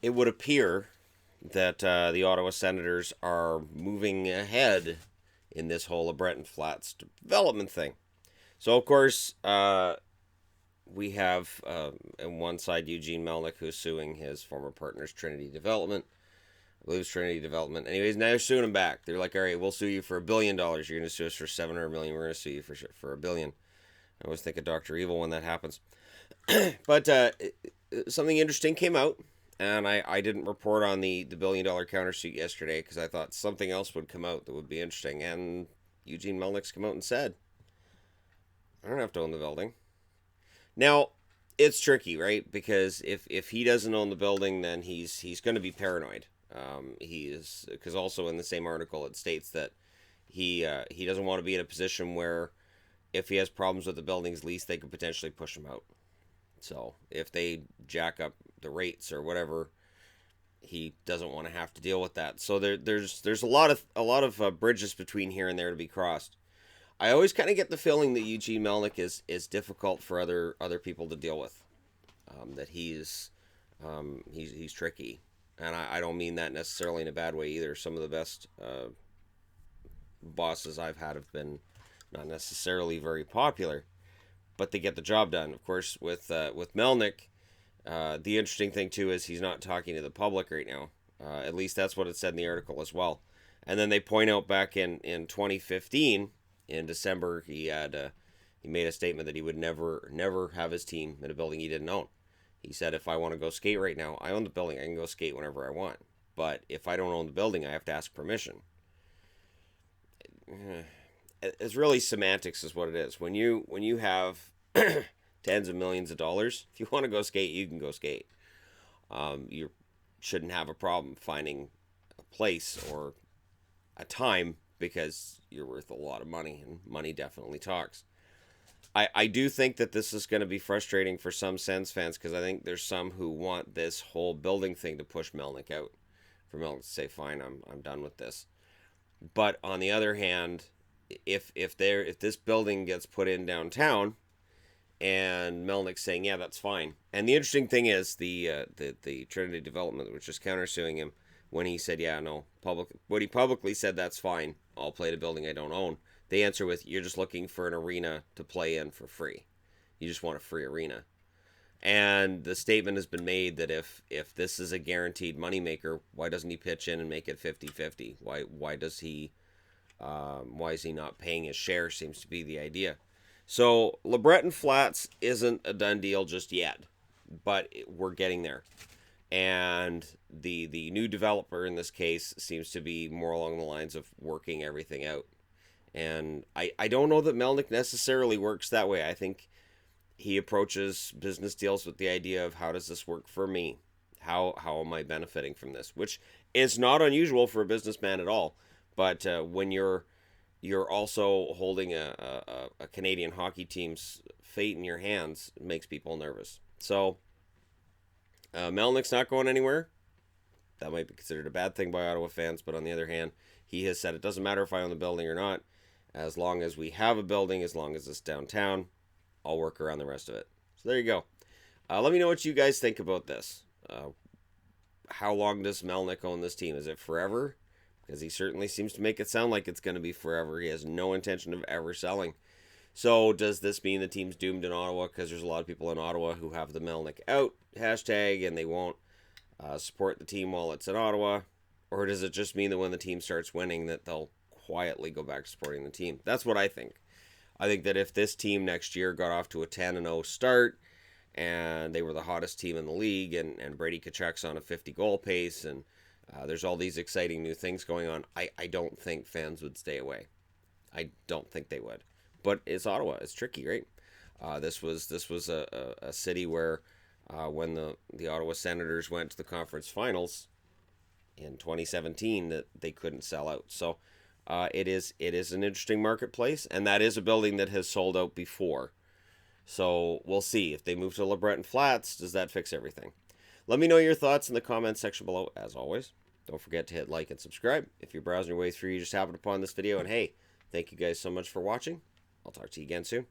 it would appear that the Ottawa Senators are moving ahead in this whole LeBreton Flats development thing. So, of course, we have on one side Eugene Melnyk, who's suing his former partners, Trinity Development. I believe it's Trinity Development. Anyways, now they're suing him back. They're like, all right, we'll sue you for $1 billion. You're going to sue us for 700 million. We're going to sue you for $1 billion. I always think of Dr. Evil when that happens. But something interesting came out, and I didn't report on the $1 billion countersuit yesterday because I thought something else would come out that would be interesting. And Eugene Melnyk's come out and said, I don't have to own the building. Now, it's tricky, right? Because if he doesn't own the building, then he's going to be paranoid. He is, because also in the same article it states that he doesn't want to be in a position where if he has problems with the building's lease, they could potentially push him out. So if they jack up the rates or whatever, he doesn't want to have to deal with that. So there's a lot of bridges between here and there to be crossed. I always kind of get the feeling that Eugene Melnyk is difficult for other people to deal with. That he's tricky, and I don't mean that necessarily in a bad way either. Some of the best bosses I've had have been not necessarily very popular, but they get the job done. Of course, with Melnyk, the interesting thing too is he's not talking to the public right now. At least that's what it said in the article as well. And then they point out back in 2015 in December he made a statement that he would never have his team in a building he didn't own. He said, if I want to go skate right now, I own the building. I can go skate whenever I want. But if I don't own the building, I have to ask permission. It's really semantics, is what it is. When you have tens of millions of dollars, if you want to go skate, you can go skate. You shouldn't have a problem finding a place or a time because you're worth a lot of money, and money definitely talks. I do think that this is going to be frustrating for some Sens fans because I think there's some who want this whole building thing to push Melnyk out. For Melnyk to say, fine, I'm done with this. But on the other hand, if this building gets put in downtown and Melnyk saying, yeah, that's fine. And the interesting thing is the Trinity Development, which is countersuing him, when he said, yeah, no, what he publicly said, that's fine. I'll play the building I don't own. They answer with, you're just looking for an arena to play in for free. You just want a free arena. And the statement has been made that if this is a guaranteed moneymaker, why doesn't he pitch in and make it 50-50? Why is he not paying his share, seems to be the idea. So LeBreton Flats isn't a done deal just yet, but we're getting there. And the new developer in this case seems to be more along the lines of working everything out. And I don't know that Melnyk necessarily works that way. I think he approaches business deals with the idea of, how does this work for me? How am I benefiting from this? Which is not unusual for a businessman at all. But when you're also holding a Canadian hockey team's fate in your hands, it makes people nervous. So Melnyk's not going anywhere. That might be considered a bad thing by Ottawa fans, but on the other hand, he has said it doesn't matter if I own the building or not. As long as we have a building, as long as it's downtown, I'll work around the rest of it. So there you go. Let me know what you guys think about this. How long does Melnyk own this team? Is it forever? Because he certainly seems to make it sound like it's going to be forever. He has no intention of ever selling. So does this mean the team's doomed in Ottawa? Because there's a lot of people in Ottawa who have the Melnyk out hashtag and they won't support the team while it's in Ottawa. Or does it just mean that when the team starts winning that they'll quietly go back to supporting the team? That's what I think. I think that if this team next year got off to a 10-0 start and they were the hottest team in the league and Brady Tkachuk's on a 50-goal pace and there's all these exciting new things going on, I don't think fans would stay away. I don't think they would. But it's Ottawa. It's tricky, right? This was a city where when the Ottawa Senators went to the conference finals in 2017, that they couldn't sell out. So it is an interesting marketplace, and that is a building that has sold out before. So we'll see. If they move to LeBreton Flats, does that fix everything? Let me know your thoughts in the comments section below, as always. Don't forget to hit like and subscribe. If you're browsing your way through, you just happened upon this video, and hey, thank you guys so much for watching. I'll talk to you again soon.